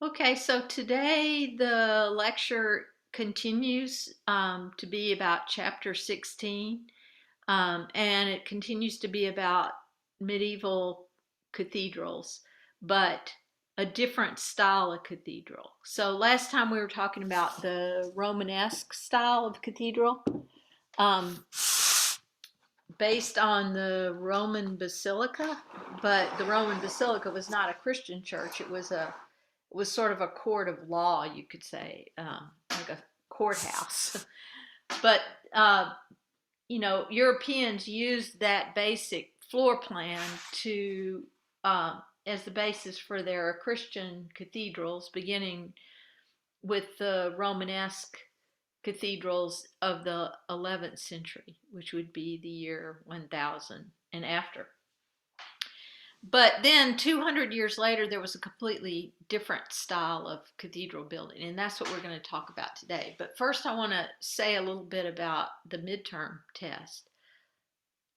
Okay, so today the lecture continues to be about chapter 16, and it continues to be about medieval cathedrals, but a different style of cathedral. So last time we were talking about the Romanesque style of cathedral, um, based on the Roman Basilica, but the Roman Basilica was not a Christian church. It was sort of a court of law, you could say, like a courthouse. But Europeans used that basic floor plan to as the basis for their Christian cathedrals, beginning with the Romanesque cathedrals of the 11th century, which would be the year 1000 and after. But then 200 years later, there was a completely different style of cathedral building, and that's what we're going to talk about today. But first, I want to say a little bit about the midterm test.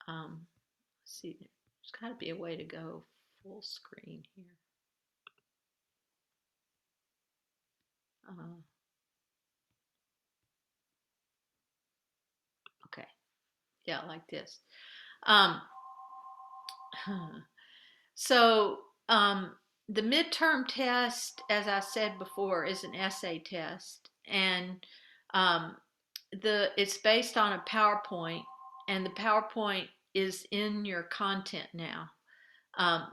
Let's see, there's got to be a way to go full screen here. Uh, okay, yeah, like this. Um, so the midterm test, as I said before, is an essay test, and um, it's based on a PowerPoint, and the PowerPoint is in your content now.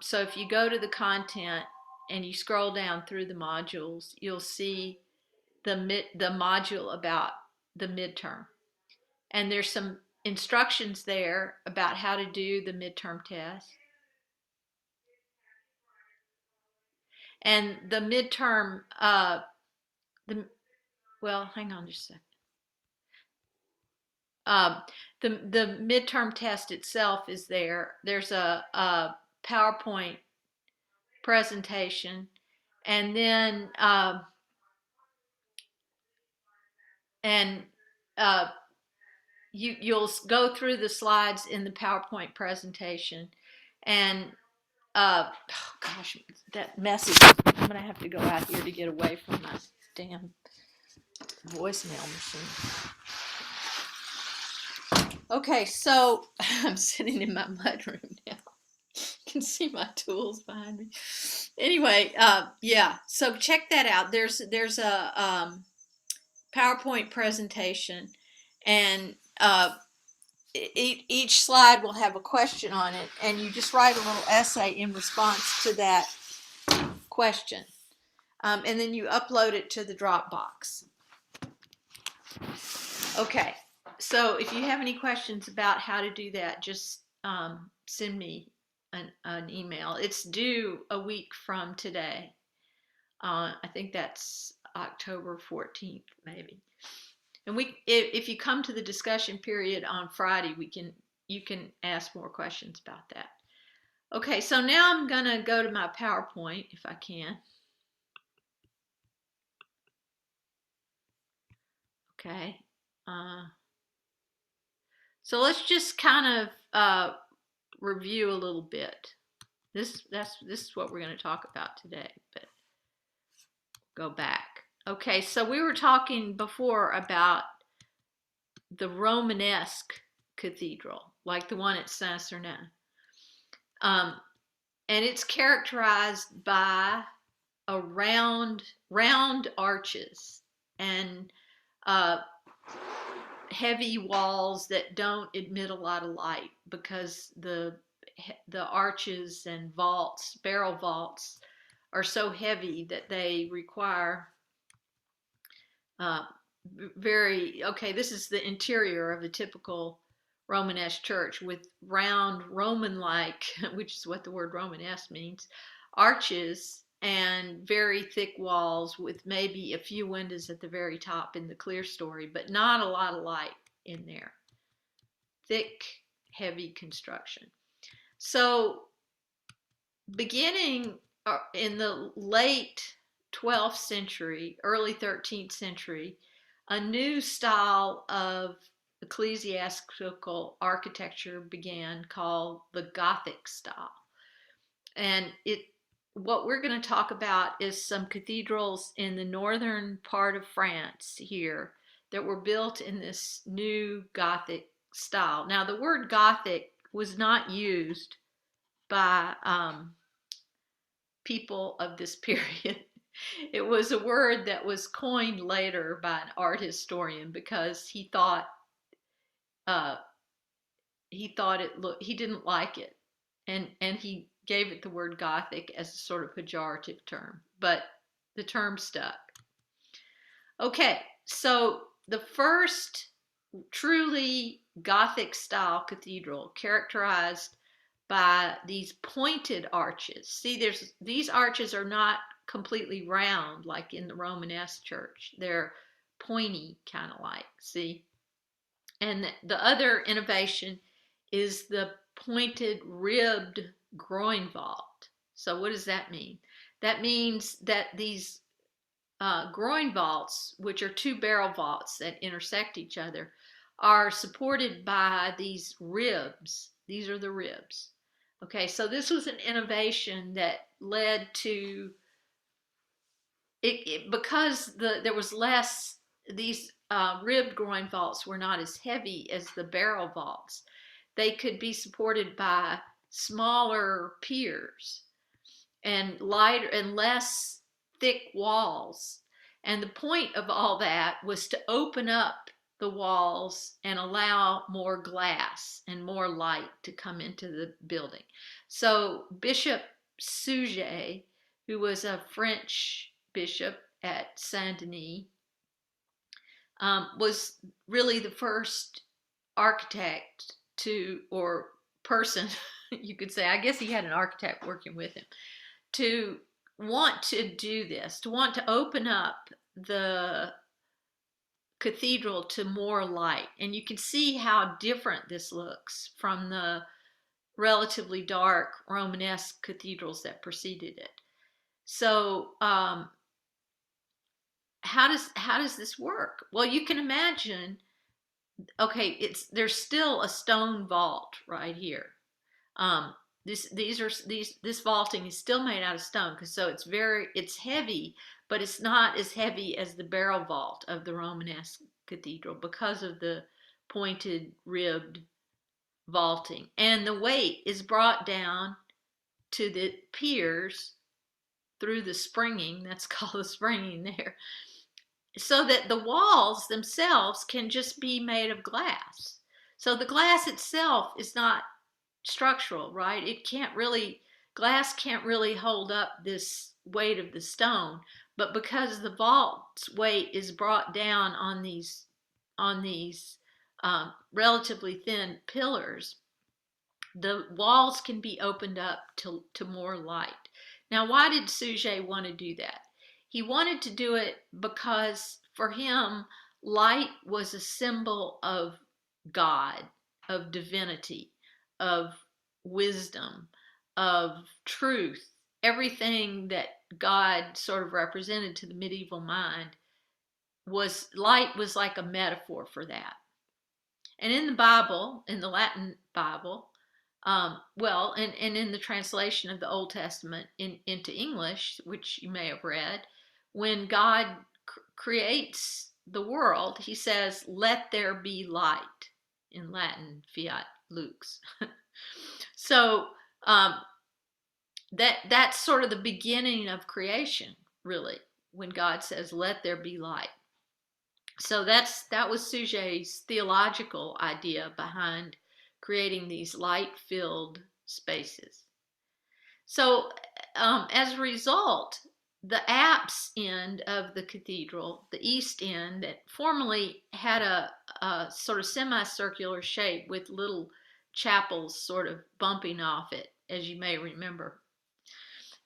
So if you go to the content and you scroll down through the modules, you'll see the module about the midterm, and there's some instructions there about how to do the midterm test. And the midterm, the well, hang on just a second. Um, the midterm test itself is there. There's a PowerPoint presentation, and then and uh, you'll go through the slides in the PowerPoint presentation, and oh gosh, that message. I'm gonna have to go out here to get away from my damn voicemail machine. Okay, so I'm sitting in my mudroom now. You can see my tools behind me. Anyway, yeah. So check that out. There's a PowerPoint presentation, and each slide will have a question on it, and you just write a little essay in response to that question, and then you upload it to the Dropbox. Okay. So if you have any questions about how to do that, just send me an email. It's due a week from today. I think that's October 14th, maybe. And if you come to the discussion period on Friday, you can ask more questions about that. Okay, so now I'm gonna go to my PowerPoint if I can. Okay. So let's just kind of review a little bit. This is what we're going to talk about today, but go back. Okay, so we were talking before about the Romanesque cathedral, like the one at Saint-Sernin. And it's characterized by a round arches and uh, heavy walls that don't admit a lot of light because the arches and vaults, barrel vaults, are so heavy that they require uh, okay, this is the interior of a typical Romanesque church with round Roman-like, which is what the word Romanesque means, arches and very thick walls with maybe a few windows at the very top in the clear story, but not a lot of light in there. Thick, heavy construction. So beginning in the late 12th century, early 13th century, a new style of ecclesiastical architecture began called the Gothic style. And what we're going to talk about is some cathedrals in the northern part of France here that were built in this new Gothic style. Now, the word Gothic was not used by people of this period. It was a word that was coined later by an art historian because uh, he didn't like it, and he gave it the word Gothic as a sort of pejorative term, but the term stuck. Okay, so the first truly Gothic style cathedral characterized by these pointed arches. See, these arches are not completely round like in the Romanesque church. They're pointy, kind of like, see? And the other innovation is the pointed ribbed groin vault. So what does that mean? That means that these groin vaults, which are two barrel vaults that intersect each other, are supported by these ribs. These are the ribs. Okay, so this was an innovation that led to because there was less, these ribbed groin vaults were not as heavy as the barrel vaults. They could be supported by smaller piers and lighter and less thick walls. And the point of all that was to open up the walls and allow more glass and more light to come into the building. So Bishop Suger, who was a French bishop at Saint Denis, was really the first architect or person, you could say, I guess he had an architect working with him, to want to do this, to want to open up the cathedral to more light. And you can see how different this looks from the relatively dark Romanesque cathedrals that preceded it. So, how does this work? Well, you can imagine. Okay, there's still a stone vault right here. Um, this vaulting is still made out of stone because so it's heavy, but it's not as heavy as the barrel vault of the Romanesque cathedral because of the pointed ribbed vaulting, and the weight is brought down to the piers through the springing. That's called the springing there, so that the walls themselves can just be made of glass. So the glass itself is not structural, right? Glass can't really hold up this weight of the stone, but because the vault's weight is brought down on these relatively thin pillars, the walls can be opened up to more light. Now, why did Suger want to do that? He wanted to do it because for him, light was a symbol of God, of divinity, of wisdom, of truth. Everything that God sort of represented to the medieval mind light was like a metaphor for that. And in the Bible, in the Latin Bible, and in the translation of the Old Testament into English, which you may have read, when God creates the world, he says, "Let there be light," in Latin, fiat lux. So that's sort of the beginning of creation, really, when God says, "Let there be light." So that was Suger's theological idea behind creating these light-filled spaces. So as a result, the apse end of the cathedral, the east end, that formerly had a sort of semicircular shape with little chapels sort of bumping off it, as you may remember.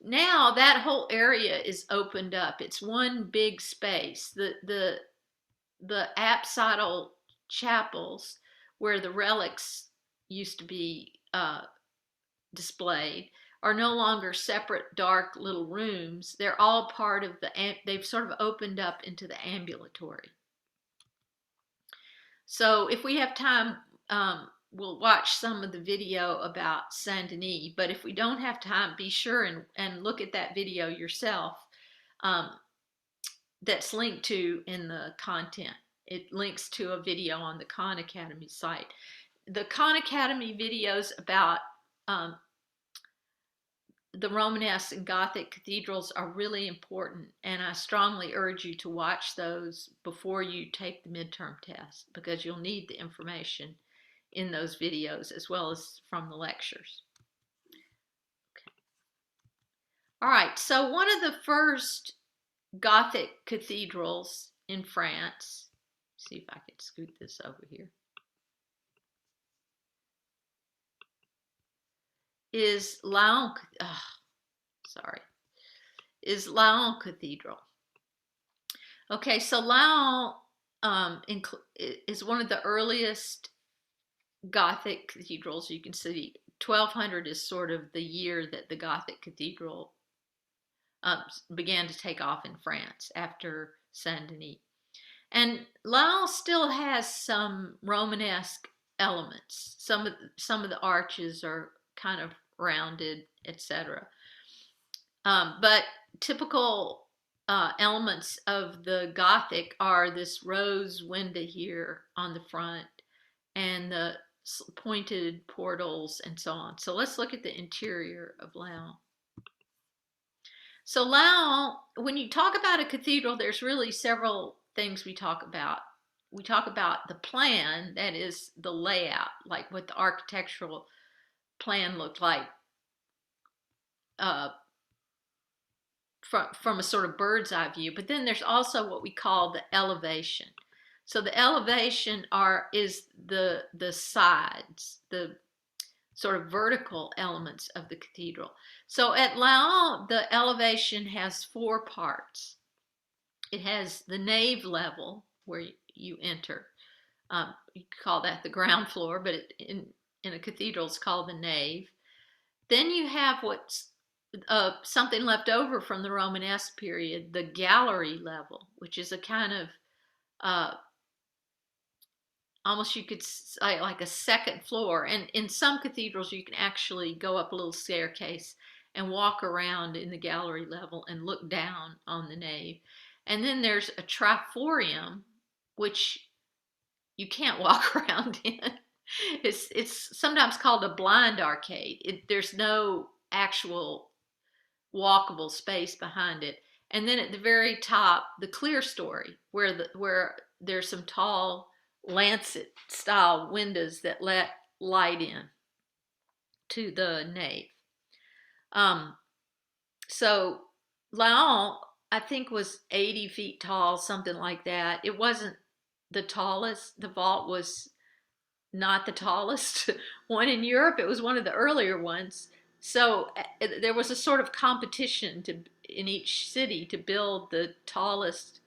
Now that whole area is opened up. It's one big space. The apsidal chapels where the relics used to be displayed are no longer separate dark little rooms. They're all part of they've sort of opened up into the ambulatory. So if we have time, we'll watch some of the video about Saint Denis. But if we don't have time, be sure and look at that video yourself. Um, that's linked to in the content. It links to a video on the Khan Academy site. The Khan Academy videos about the Romanesque and Gothic cathedrals are really important, and I strongly urge you to watch those before you take the midterm test, because you'll need the information in those videos as well as from the lectures. Okay. All right, so one of the first Gothic cathedrals in France, see if I can scoot this over here, is Laon, is Laon Cathedral. Okay, so Laon is one of the earliest Gothic cathedrals. You can see 1200 is sort of the year that the Gothic cathedral began to take off in France after Saint Denis. And Laon still has some Romanesque elements. Some of the arches are kind of rounded, etc. But typical elements of the Gothic are this rose window here on the front and the pointed portals and so on. So let's look at the interior of Laon. So Laon, when you talk about a cathedral, there's really several things we talk about. We talk about the plan, that is the layout, like what the architectural plan looked like from a sort of bird's eye view. But then there's also what we call the elevation. So the elevation is the sides, the sort of vertical elements of the cathedral. So at Laon, the elevation has 4 parts. It has the nave level where you enter. You call that the ground floor, but in a cathedral it's called the nave. Then you have what's something left over from the Romanesque period, the gallery level, which is a kind of almost, you could say, like a second floor. And in some cathedrals you can actually go up a little staircase and walk around in the gallery level and look down on the nave. And then there's a triforium, which you can't walk around in. It's sometimes called a blind arcade. There's no actual walkable space behind it. And then at the very top, the clerestory, where there's some tall lancet style windows that let light in to the nave. So Laon, I think, was 80 feet tall, something like that. It wasn't the tallest. The vault was not the tallest one in Europe. It was one of the earlier ones. So there was a sort of competition in each city to build the tallest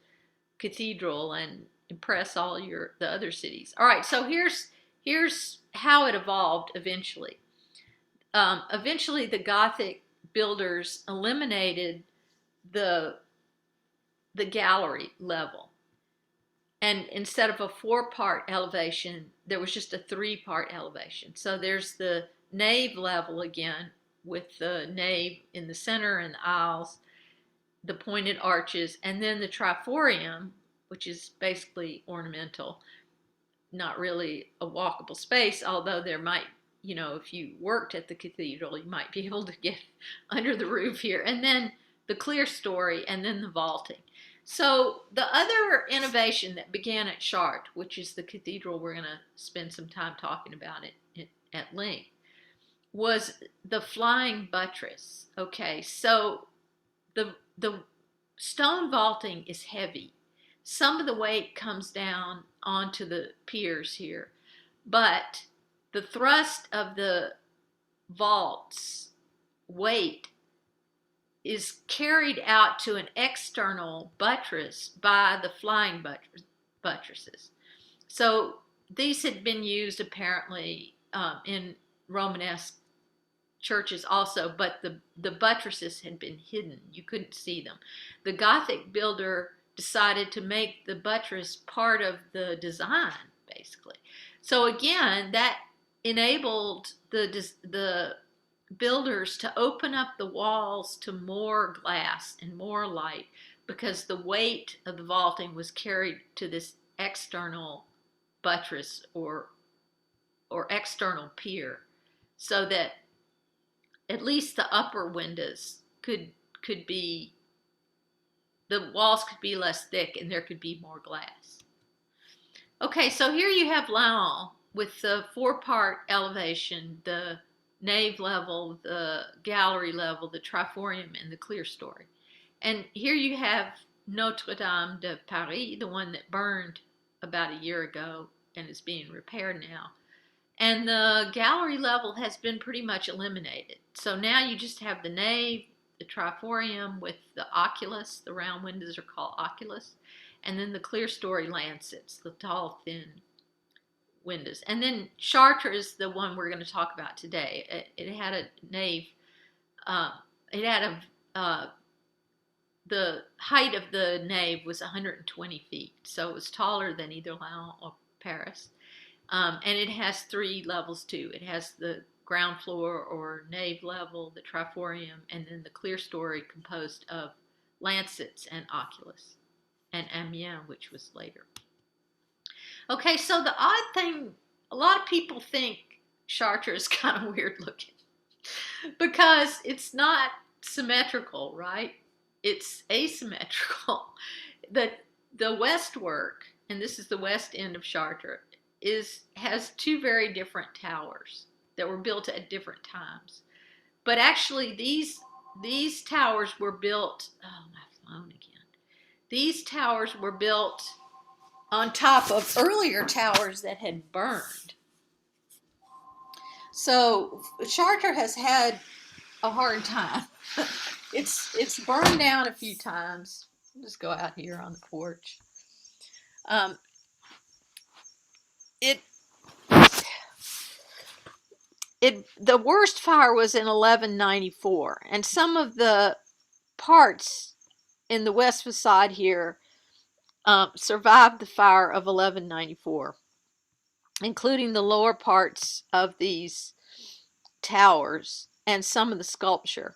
cathedral and impress all the other cities. All right, so here's how it evolved eventually. Eventually, the Gothic builders eliminated the gallery level, and instead of a 4-part elevation, there was just a 3-part elevation. So there's the nave level again, with the nave in the center and the aisles, the pointed arches, and then the triforium, which is basically ornamental, not really a walkable space, although there might, if you worked at the cathedral, you might be able to get under the roof here. And then the clerestory, and then the vaulting. So the other innovation that began at Chartres, which is the cathedral we're going to spend some time talking about it at length, was the flying buttress. Okay, so the stone vaulting is heavy. Some of the weight comes down onto the piers here, but the thrust of the vault's weight is carried out to an external buttress by the flying buttresses. So these had been used apparently in Romanesque churches also, but the buttresses had been hidden. You couldn't see them. The Gothic builder decided to make the buttress part of the design, basically. So again, that enabled the builders to open up the walls to more glass and more light because the weight of the vaulting was carried to this external buttress or external pier, so that at least the upper windows could be, the walls could be less thick and there could be more glass. Okay, so here you have Laon with the four-part elevation, the nave level, the gallery level, the triforium, and the clerestory. And here you have Notre Dame de Paris, the one that burned about a year ago and is being repaired now. And the gallery level has been pretty much eliminated. So now you just have the nave, the triforium with the oculus, the round windows are called oculus, and then the clerestory lancets, the tall, thin windows. And then Chartres is the one we're going to talk about today. It had a nave, it had the height of the nave was 120 feet, so it was taller than either Laon or Paris. And it has three levels too. It has the ground floor or nave level, the triforium, and then the clerestory composed of lancets and oculus, and Amiens, which was later. Okay, so the odd thing, a lot of people think Chartres is kind of weird looking because it's not symmetrical, right? It's asymmetrical. The westwork, and this is the west end of Chartres, has two very different towers that were built at different times. But actually, these towers were built. Oh, my phone again. These towers were built on top of earlier towers that had burned. So Chartres has had a hard time. It's burned down a few times. I'll just go out here on the porch. The worst fire was in 1194, and some of the parts in the west facade here survived the fire of 1194, including the lower parts of these towers and some of the sculpture.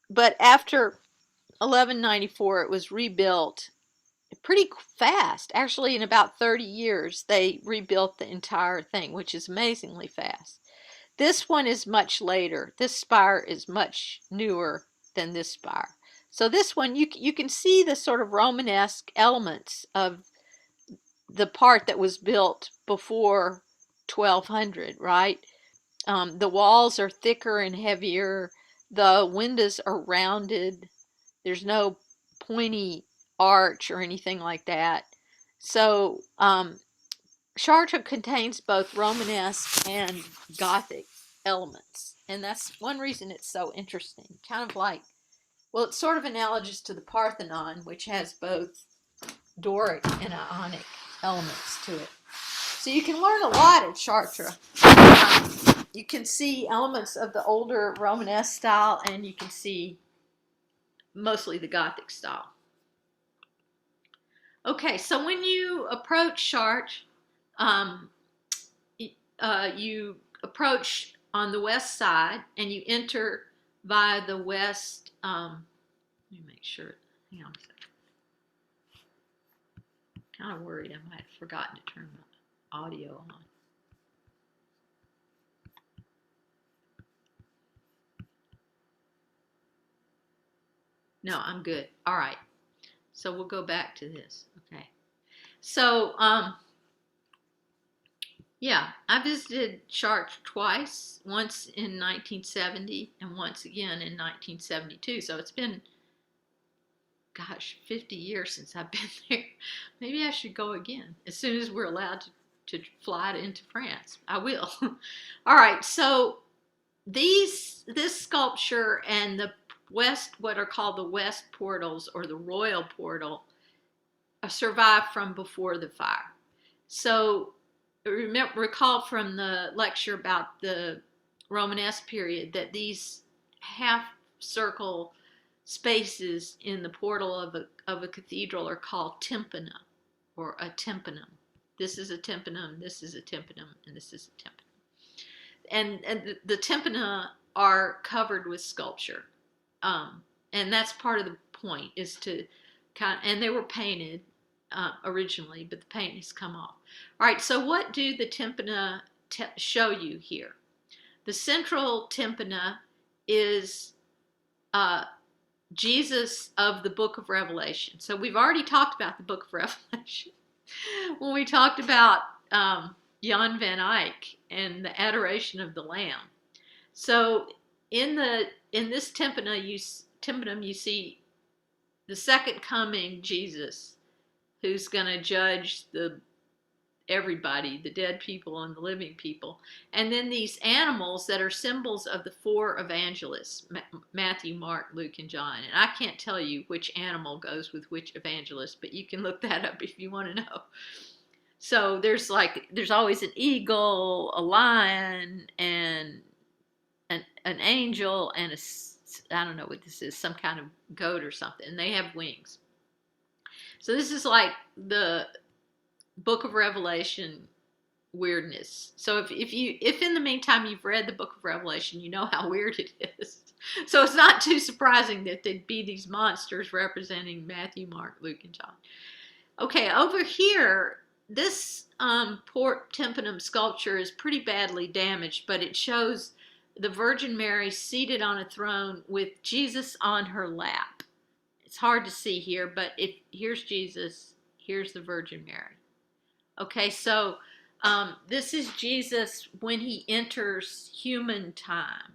But after 1194, it was rebuilt pretty fast. Actually, in about 30 years, they rebuilt the entire thing, which is amazingly fast. This one is much later. This spire is much newer than this spire. So this one, you can see the sort of Romanesque elements of the part that was built before 1200, right? The walls are thicker and heavier. The windows are rounded. There's no pointy arch or anything like that. So Chartres contains both Romanesque and Gothic elements, and that's one reason it's so interesting. Kind of like, well, it's sort of analogous to the Parthenon, which has both Doric and Ionic elements to it. So you can learn a lot at Chartres. You can see elements of the older Romanesque style, and you can see mostly the Gothic style. Okay, so when you approach Chartres, you approach on the west side and you enter via the west. Let me make sure. Hang on a second. Kind of worried I might have forgotten to turn my audio on. No, I'm good. All right. So we'll go back to this. Okay. So, yeah, I visited Chartres twice, once in 1970 and once again in 1972. So it's been, gosh, 50 years since I've been there. Maybe I should go again as soon as we're allowed to fly into France. I will. All right, so this sculpture and the west, what are called the west portals or the royal portal, survived from before the fire. So recall from the lecture about the Romanesque period that these half circle spaces in the portal of a cathedral are called tympana or a tympanum. This is a tympanum, this is a tympanum, and this is a tympanum. and the tympana are covered with sculpture, and that's part of the point is to and they were painted originally, but the paint has come off. All right, so what do the tympana show you here? The central tympana is Jesus of the book of Revelation. So we've already talked about the book of Revelation when we talked about Jan van Eyck and the adoration of the Lamb. So in this tympanum, you see the second coming Jesus, who's going to judge everybody, the dead people and the living people. And then these animals that are symbols of the four evangelists, Matthew, Mark, Luke, and John. And I can't tell you which animal goes with which evangelist, but you can look that up if you want to know. So there's always an eagle, a lion, and an angel, and I don't know what this is, some kind of goat or something. And they have wings. So this is like the Book of Revelation weirdness. So if in the meantime you've read the Book of Revelation, you know how weird it is. So it's not too surprising that there'd be these monsters representing Matthew, Mark, Luke, and John. Okay, over here, this port tympanum sculpture is pretty badly damaged, but it shows the Virgin Mary seated on a throne with Jesus on her lap. It's hard to see here, but here's Jesus, here's the Virgin Mary. Okay, so this is Jesus when he enters human time,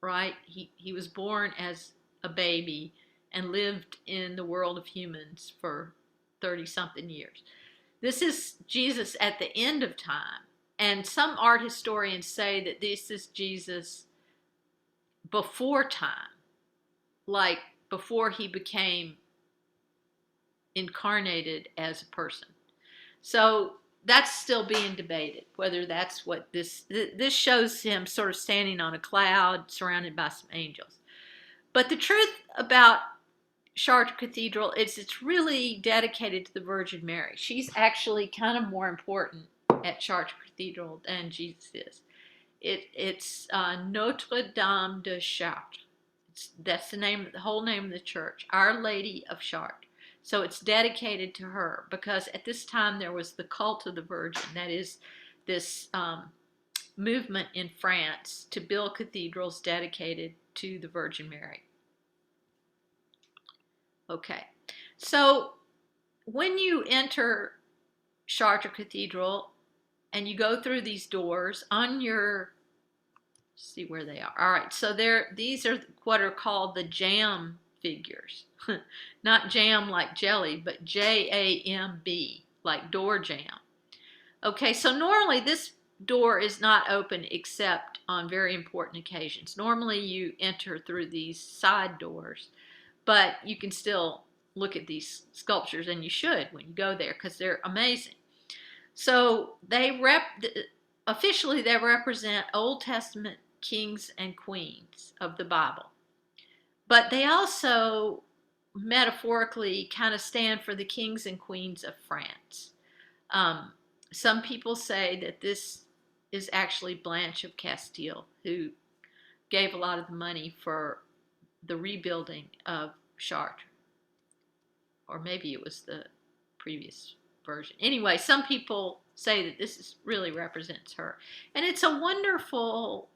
right? He was born as a baby and lived in the world of humans for 30-something years. This is Jesus at the end of time. And some art historians say that this is Jesus before time, like before he became incarnated as a person. So that's still being debated, whether that's what this shows him sort of standing on a cloud surrounded by some angels. But the truth about Chartres Cathedral is it's really dedicated to the Virgin Mary. She's actually kind of more important at Chartres Cathedral than Jesus is. It's Notre Dame de Chartres. That's the whole name of the church, Our Lady of Chartres. So it's dedicated to her because at this time there was the cult of the Virgin. That is this movement in France to build cathedrals dedicated to the Virgin Mary. Okay, so when you enter Chartres Cathedral and you go through these doors on your, see where they are. All right, so these are what are called the jam figures. Not jam like jelly, but J-A-M-B, like door jam. Okay, so normally this door is not open except on very important occasions. Normally you enter through these side doors, but you can still look at these sculptures, and you should when you go there because they're amazing. So officially they represent Old Testament kings and queens of the Bible. But they also metaphorically kind of stand for the kings and queens of France. Some people say that this is actually Blanche of Castile, who gave a lot of the money for the rebuilding of Chartres. Or maybe it was the previous version. Anyway, some people say that this really represents her. And it's a wonderful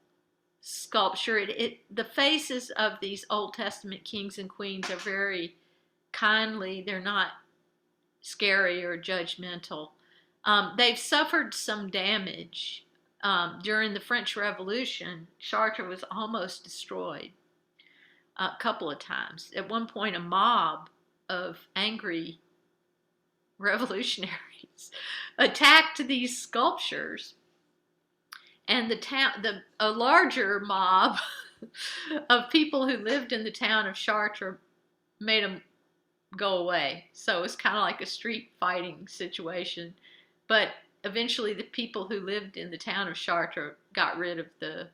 sculpture. The faces of these Old Testament kings and queens are very kindly. They're not scary or judgmental. They've suffered some damage. During the French Revolution, Chartres was almost destroyed a couple of times. At one point, a mob of angry revolutionaries attacked these sculptures, and a larger mob of people who lived in the town of Chartres made them go away. So it's kind of like a street fighting situation. But eventually the people who lived in the town of Chartres got rid of the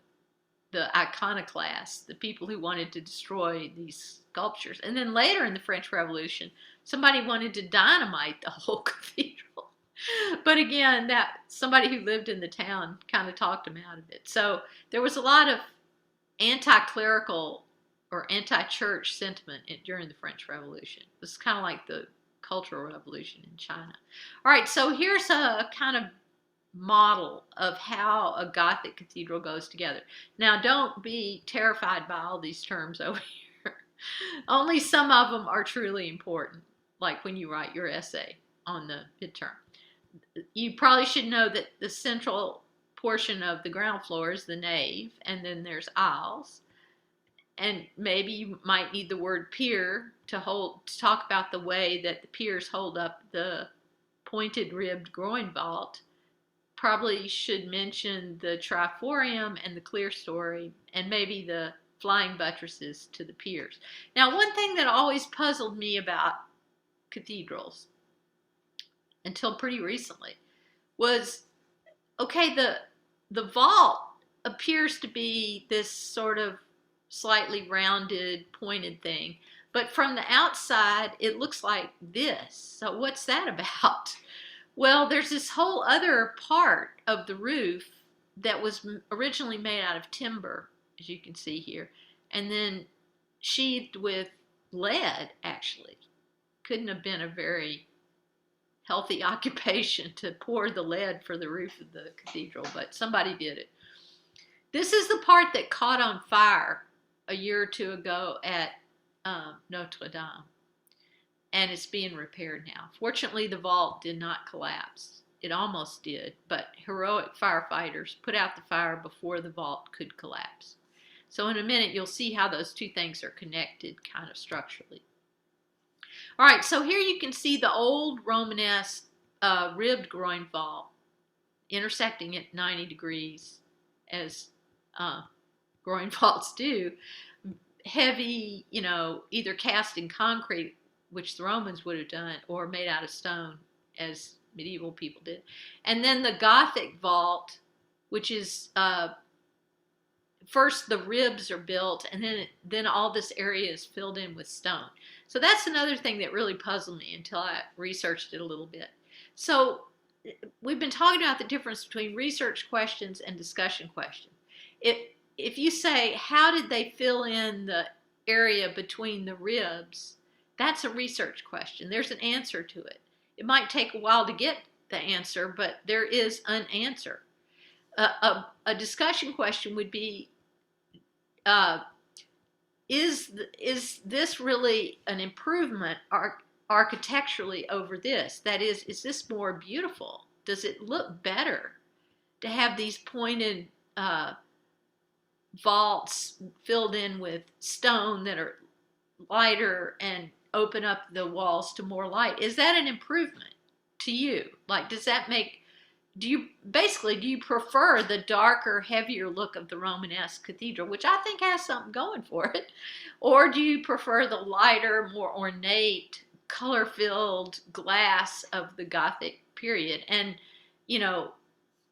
iconoclasts, the people who wanted to destroy these sculptures. And then later in the French Revolution, somebody wanted to dynamite the whole cathedral. But again, that somebody who lived in the town kind of talked him out of it. So there was a lot of anti-clerical or anti-church sentiment during the French Revolution. It was kind of like the Cultural Revolution in China. All right, so here's a kind of model of how a Gothic cathedral goes together. Now, don't be terrified by all these terms over here. Only some of them are truly important, like when you write your essay on the midterm. You probably should know that the central portion of the ground floor is the nave, and then there's aisles. And maybe you might need the word pier to talk about the way that the piers hold up the pointed ribbed groin vault. Probably should mention the triforium and the clerestory, and maybe the flying buttresses to the piers. Now, one thing that always puzzled me about cathedrals until pretty recently was, okay, the vault appears to be this sort of slightly rounded, pointed thing, but from the outside it looks like this. So what's that about? Well, there's this whole other part of the roof that was originally made out of timber, as you can see here, and then sheathed with lead, actually. Couldn't have been a very healthy occupation to pour the lead for the roof of the cathedral, but somebody did it. This is the part that caught on fire a year or two ago at Notre Dame, and it's being repaired now. Fortunately, the vault did not collapse. It almost did, but heroic firefighters put out the fire before the vault could collapse. So in a minute, you'll see how those two things are connected kind of structurally. All right, so here you can see the old Romanesque ribbed groin vault intersecting at 90 degrees, as groin vaults do. Heavy, either cast in concrete, which the Romans would have done, or made out of stone, as medieval people did. And then the Gothic vault, which is first the ribs are built, and then all this area is filled in with stone. So that's another thing that really puzzled me until I researched it a little bit. So we've been talking about the difference between research questions and discussion questions. If you say, how did they fill in the area between the ribs, that's a research question. There's an answer to it. It might take a while to get the answer, but there is an answer. A discussion question would be, is this really an improvement architecturally over this? That is this more beautiful? Does it look better to have these pointed vaults filled in with stone that are lighter and open up the walls to more light? Is that an improvement to you? Like, does that make, do you prefer the darker, heavier look of the Romanesque cathedral, which I think has something going for it, or do you prefer the lighter, more ornate, color-filled glass of the Gothic period? And,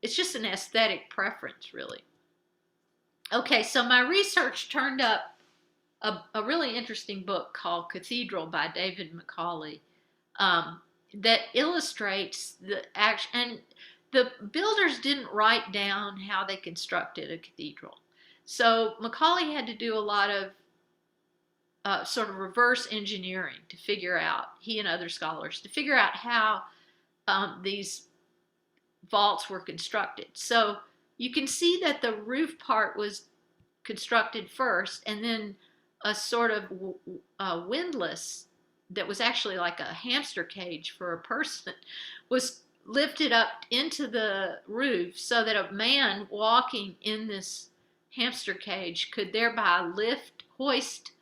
it's just an aesthetic preference, really. Okay, so my research turned up a really interesting book called Cathedral by David Macaulay that illustrates the action. And the builders didn't write down how they constructed a cathedral. So Macaulay had to do a lot of sort of reverse engineering to figure out, he and other scholars, to figure out how these vaults were constructed. So you can see that the roof part was constructed first, and then a sort of windlass that was actually like a hamster cage for a person was lifted up into the roof so that a man walking in this hamster cage could thereby hoist,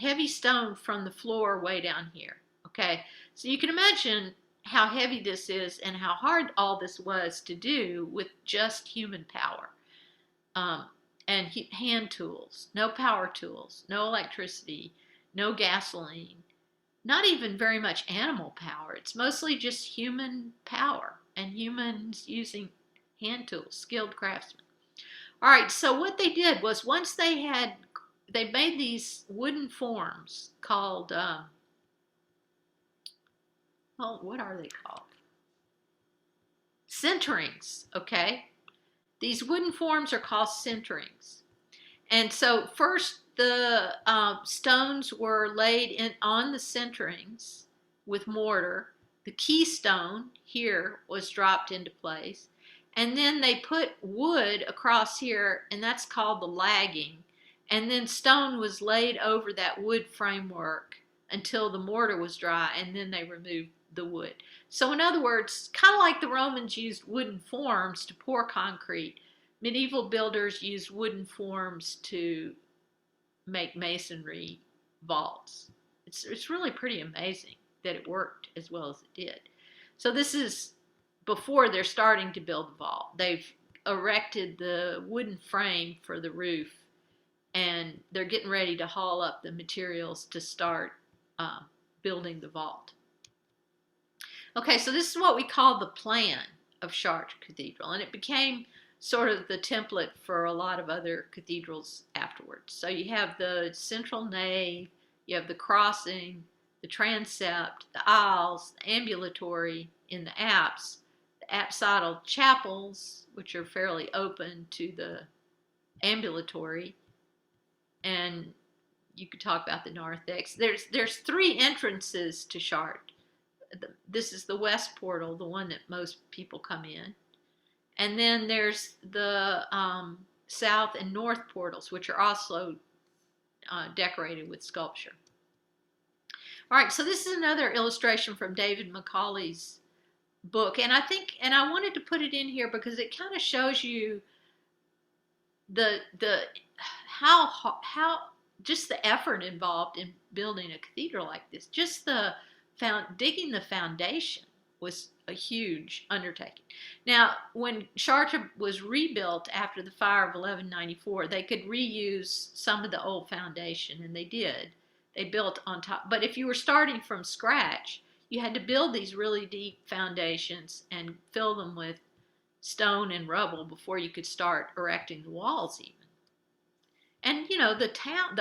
heavy stone from the floor way down here. Okay, so you can imagine how heavy this is and how hard all this was to do with just human power and hand tools, no power tools, no electricity, no gasoline, not even very much animal power. It's mostly just human power and humans using hand tools, skilled craftsmen. All right, so what they did was once they made these wooden forms called well, what are they called? Centerings, okay? These wooden forms are called centerings. And so first the stones were laid in on the centerings with mortar. The keystone here was dropped into place. And then they put wood across here, and that's called the lagging. And then stone was laid over that wood framework until the mortar was dry, and then they removed the wood. So in other words, kind of like the Romans used wooden forms to pour concrete, medieval builders used wooden forms to make masonry vaults. It's really pretty amazing that it worked as well as it did. So this is before they're starting to build the vault. They've erected the wooden frame for the roof, and they're getting ready to haul up the materials to start building the vault. Okay, so this is what we call the plan of Chartres Cathedral, and it became sort of the template for a lot of other cathedrals afterwards. So you have the central nave, you have the crossing, the transept, the aisles, the ambulatory in the apse, the apsidal chapels, which are fairly open to the ambulatory, and you could talk about the narthex. There's three entrances to Chartres. This is the west portal, the one that most people come in. And then there's the south and north portals, which are also decorated with sculpture. All right, so this is another illustration from David Macaulay's book. And I wanted to put it in here because it kind of shows you the how just the effort involved in building a cathedral like this. Just the digging the foundation was a huge undertaking. Now, when Chartres was rebuilt after the fire of 1194, they could reuse some of the old foundation, and they did. They built on top. But if you were starting from scratch, you had to build these really deep foundations and fill them with stone and rubble before you could start erecting the walls even. And you know, the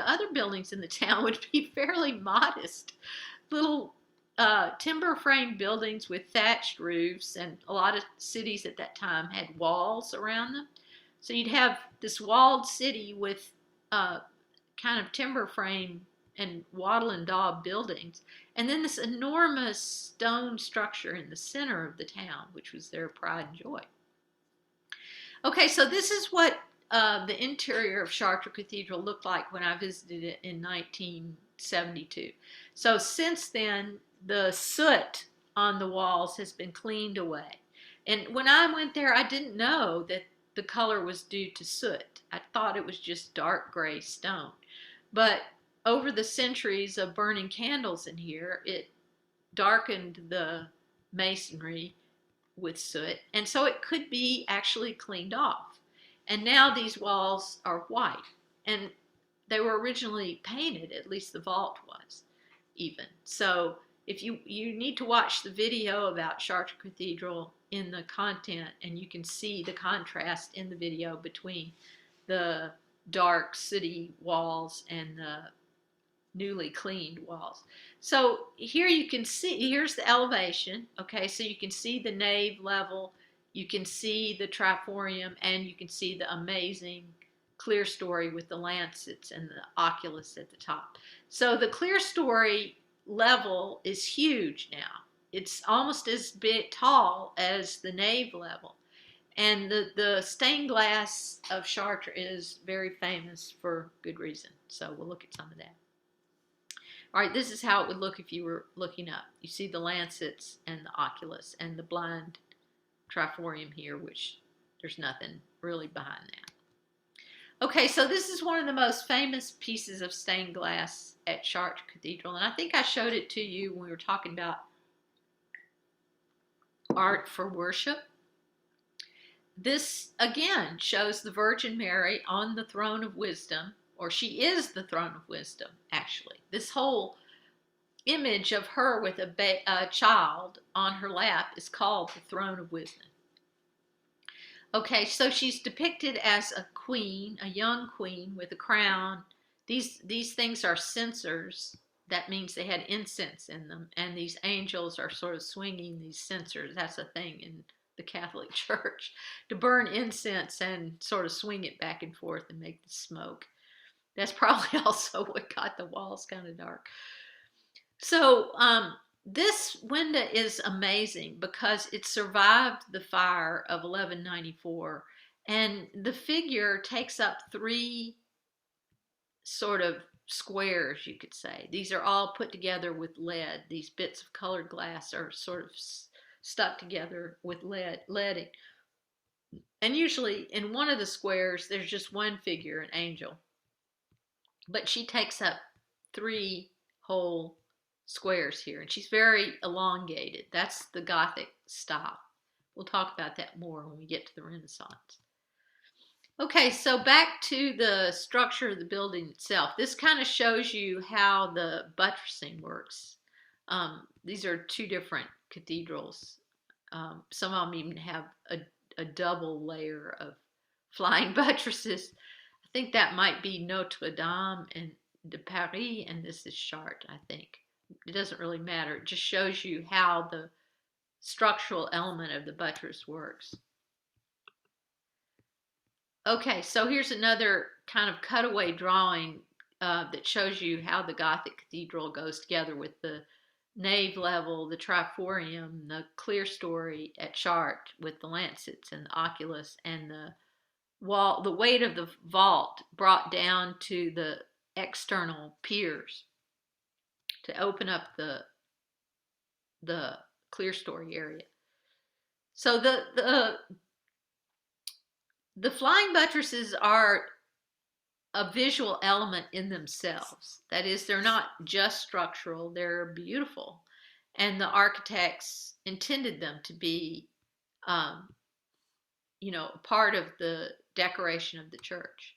other buildings in the town would be fairly modest, little timber frame buildings with thatched roofs, and a lot of cities at that time had walls around them. So you'd have this walled city with kind of timber frame and wattle and daub buildings, and then this enormous stone structure in the center of the town, which was their pride and joy. Okay, so this is what the interior of Chartres Cathedral looked like when I visited it in 1972. So since then, the soot on the walls has been cleaned away. And when I went there, I didn't know that the color was due to soot. I thought it was just dark gray stone. But over the centuries of burning candles in here, it darkened the masonry with soot, and so it could be actually cleaned off. And now these walls are white, and they were originally painted, at least the vault was even. So if you need to watch the video about Chartres Cathedral in the content, and you can see the contrast in the video between the dark city walls and the newly cleaned walls. So here you can see, here's the elevation, okay, so you can see the nave level, you can see the triforium, and you can see the amazing clerestory with the lancets and the oculus at the top. So the clerestory level is huge now. It's almost as big, tall as the nave level. And the stained glass of Chartres is very famous for good reason. So we'll look at some of that. All right, this is how it would look if you were looking up. You see the lancets and the oculus and the blind triforium here, which there's nothing really behind that. Okay, so this is one of the most famous pieces of stained glass at Chartres Cathedral, and I think I showed it to you when we were talking about art for worship. This, again, shows the Virgin Mary on the throne of wisdom, or she is the throne of wisdom, actually. This whole image of her with a child on her lap is called the throne of wisdom. Okay, so she's depicted as a queen, a young queen with a crown. These things are censers, That means they had incense in them, and these angels are sort of swinging these censers. That's a thing in the Catholic Church, to burn incense and sort of swing it back and forth and make the smoke. That's probably also what got the walls kind of dark. So this window is amazing because it survived the fire of 1194, and the figure takes up three sort of squares, you could say. These are all put together with lead. These bits of colored glass are sort of stuck together with leading. And usually in one of the squares, there's just one figure, an angel. But she takes up three whole squares here, and she's very elongated. That's the Gothic style. We'll talk about that more when we get to the Renaissance. Okay, so back to the structure of the building itself. This kind of shows you how the buttressing works. These are two different cathedrals. Some of them even have a double layer of flying buttresses. I think that might be Notre Dame and de Paris, and this is Chartres, I think. It doesn't really matter. It just shows you how the structural element of the buttress works. Okay, so here's another kind of cutaway drawing that shows you how the Gothic cathedral goes together with the nave level, the triforium, the clerestory at Chartres with the lancets and the oculus, and the wall, the weight of the vault brought down to the external piers to open up the clerestory area. So the flying buttresses are a visual element in themselves. That is, they're not just structural, they're beautiful. And the architects intended them to be, part of the decoration of the church.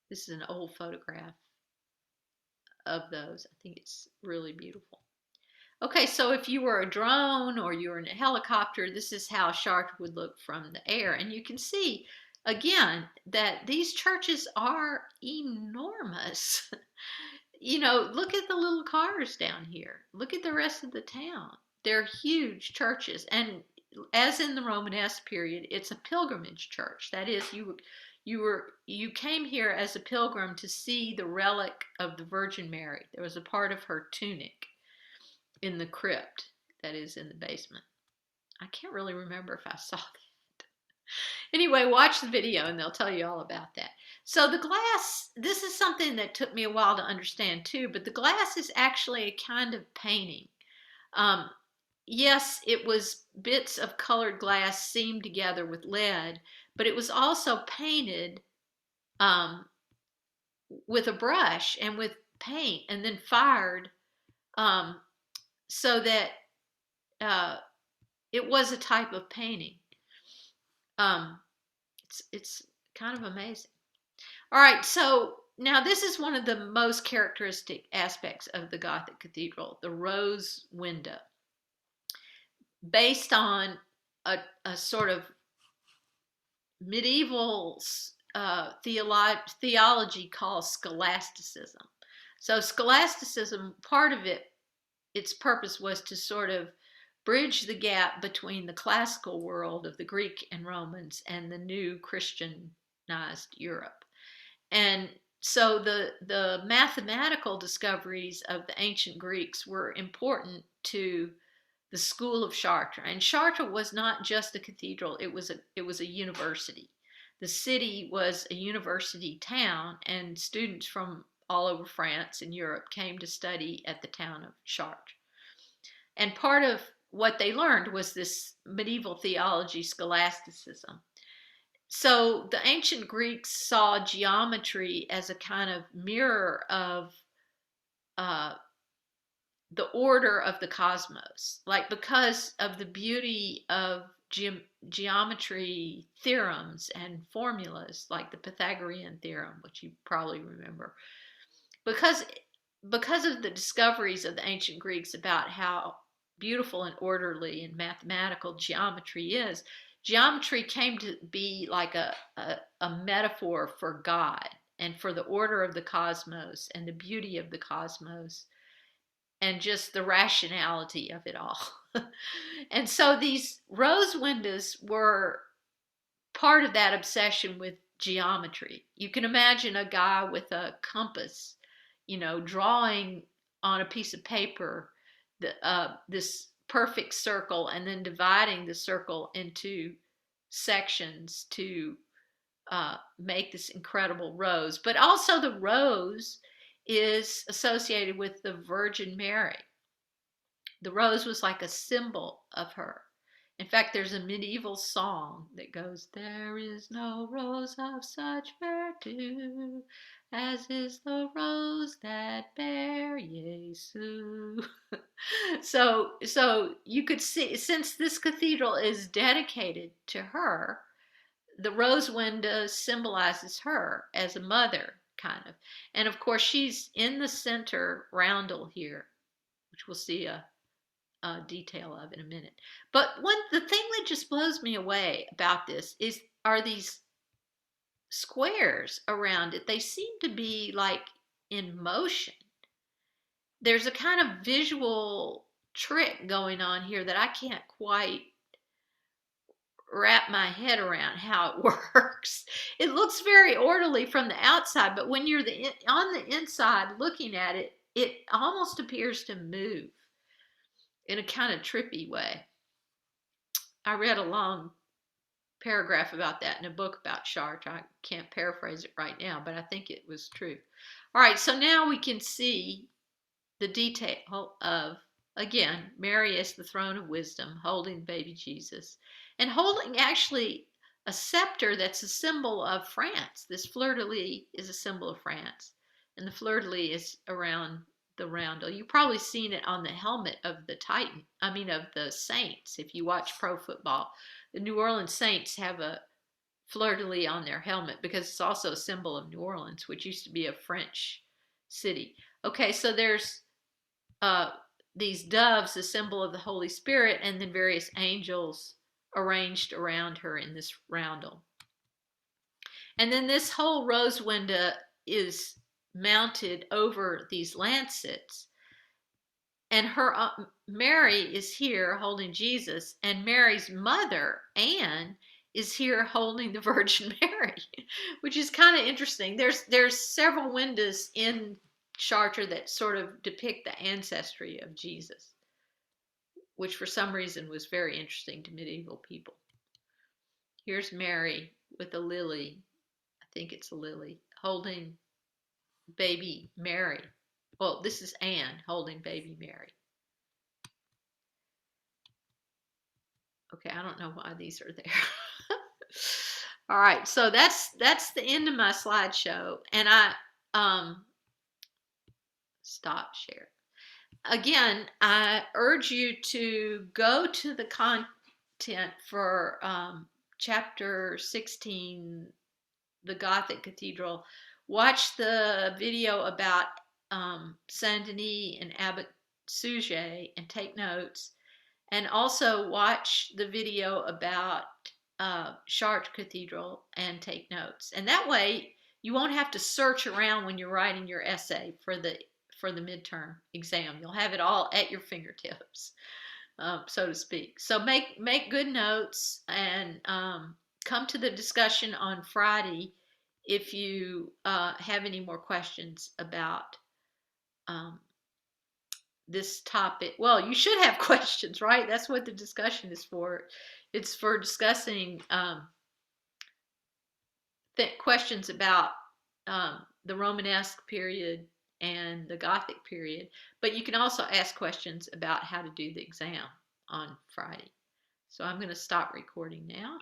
This is an old photograph of those. I think it's really beautiful. Okay, so if you were a drone or you were in a helicopter, this is how Chartres would look from the air. And you can see, again, that these churches are enormous. Look at the little cars down here. Look at the rest of the town. They're huge churches. And as in the Romanesque period, it's a pilgrimage church. That is, you came here as a pilgrim to see the relic of the Virgin Mary. There was a part of her tunic in the crypt that is in the basement. I can't really remember if I saw that. Anyway, watch the video and they'll tell you all about that. So the glass, this is something that took me a while to understand too, but the glass is actually a kind of painting. Yes, it was bits of colored glass seamed together with lead, but it was also painted with a brush and with paint and then fired so that it was a type of painting. It's kind of amazing. All right, so now this is one of the most characteristic aspects of the Gothic cathedral, the rose window, based on a sort of medieval theology called scholasticism. So scholasticism, part of its purpose was to sort of bridge the gap between the classical world of the Greek and Romans and the new Christianized Europe. And so the mathematical discoveries of the ancient Greeks were important to the school of Chartres. And Chartres was not just a cathedral, it was a university. The city was a university town, and students from all over France and Europe came to study at the town of Chartres. And part of what they learned was this medieval theology, scholasticism. So the ancient Greeks saw geometry as a kind of mirror of the order of the cosmos. Like, because of the beauty of geometry theorems and formulas, like the Pythagorean theorem, which you probably remember. Because of the discoveries of the ancient Greeks about how beautiful and orderly and mathematical geometry is, geometry came to be like a metaphor for God and for the order of the cosmos and the beauty of the cosmos and just the rationality of it all. And so these rose windows were part of that obsession with geometry. You can imagine a guy with a compass, drawing on a piece of paper this perfect circle and then dividing the circle into sections to make this incredible rose. But also, the rose is associated with the Virgin Mary. The rose was like a symbol of her. In fact, there's a medieval song that goes, "There is no rose of such virtue as is the rose that bare Jesu." So you could see, since this cathedral is dedicated to her, the rose window symbolizes her as a mother, kind of. And of course, she's in the center roundel here, which we'll see a detail of in a minute. But the thing that just blows me away about this are these squares around it. They seem to be like in motion. There's a kind of visual trick going on here that I can't quite wrap my head around how it works. It looks very orderly from the outside, but when you're on the inside looking at it, it almost appears to move in a kind of trippy way. I read a long paragraph about that in a book about Chartres. I can't paraphrase it right now, but I think it was true. All right, so now we can see the detail of, again, Mary as the throne of wisdom, holding baby Jesus, and holding actually a scepter that's a symbol of France. This fleur-de-lis is a symbol of France, and the fleur-de-lis is around the roundel. You've probably seen it on the helmet of of the Saints. If you watch pro football, the New Orleans Saints have a fleur-de-lis on their helmet because it's also a symbol of New Orleans, which used to be a French city. Okay, so there's these doves, a symbol of the Holy Spirit, and then various angels arranged around her in this roundel. And then this whole rose window is mounted over these lancets. And her Mary is here holding Jesus, and Mary's mother, Anne, is here holding the Virgin Mary, which is kind of interesting. There's several windows in Chartres that sort of depict the ancestry of Jesus, which for some reason was very interesting to medieval people. Here's Mary with a lily, I think it's a lily, holding baby Mary. Well, this is Anne holding baby Mary. Okay, I don't know why these are there. All right, so that's the end of my slideshow, and I stop share. Again, I urge you to go to the content for chapter 16, the Gothic cathedral. Watch the video about Saint Denis and Abbot Suger and take notes. And also watch the video about Chartres Cathedral and take notes. And that way you won't have to search around when you're writing your essay for the midterm exam. You'll have it all at your fingertips, so to speak. So make good notes and come to the discussion on Friday if you have any more questions about this topic. Well, you should have questions, right? That's what the discussion is for. It's for discussing questions about the Romanesque period and the Gothic period, but you can also ask questions about how to do the exam on Friday. So I'm going to stop recording now.